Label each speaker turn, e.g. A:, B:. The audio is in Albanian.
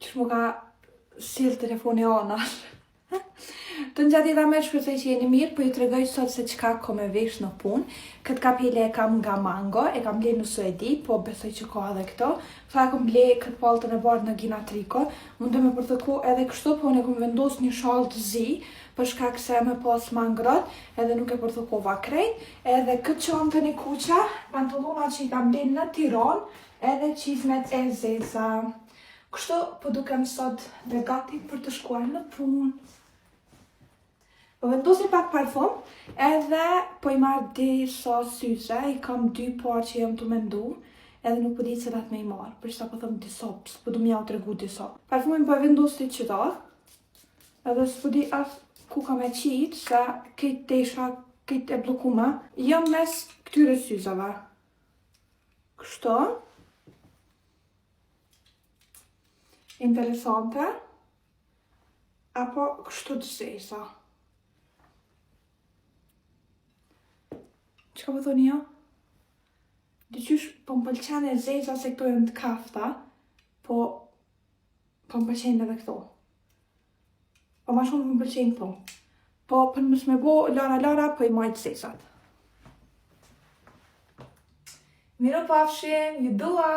A: që më ka sjell telefoni onar. Të nxahdita me shpresoj që jeni mirë, po ju tregoj sot se çka kam me vesh në punë. Këtë kapele e kam nga Mango, e kam bler në Suedi, po besoj që ka edhe këto. Tha kam bler këtë paltën e bardhë në Ginatrico. Mund të më përthëku edhe kështu, po unë kam vendos një shall të zi, për shkak se më pas mangrot, edhe nuk e përthëkova krejt. Edhe këtë çantën e kuqa, pantallona që i kam bler në Tiranë, edhe çizmet e zeza. Kështu po dukem sot dhe gati për të shkuar në punë. Po vendosim pak parfum, edhe po i marrë disa syze, i kam 2 parë që jam të mendu, edhe nuk po di cilat me i marrë, për sa po thëmë disa, s'po du m'ja u tregu disa. Parfumin po e vendosi qëta, edhe s'po di as ku ka me qitë, se këtë tesha, këtë e blokuma, jam mes këtyre syzeve. Kështu. Interesante. Apo kështu të zeza. Që ka po thoni jo? Dyqysh po më pëlqen e zeza se këto janë të kafta, po më pëlqen edhe këto. Po ma shumë më pëlqen këto. Po për mësë me bo lara, po i majtë zezat. Miro pafshim, ju dua!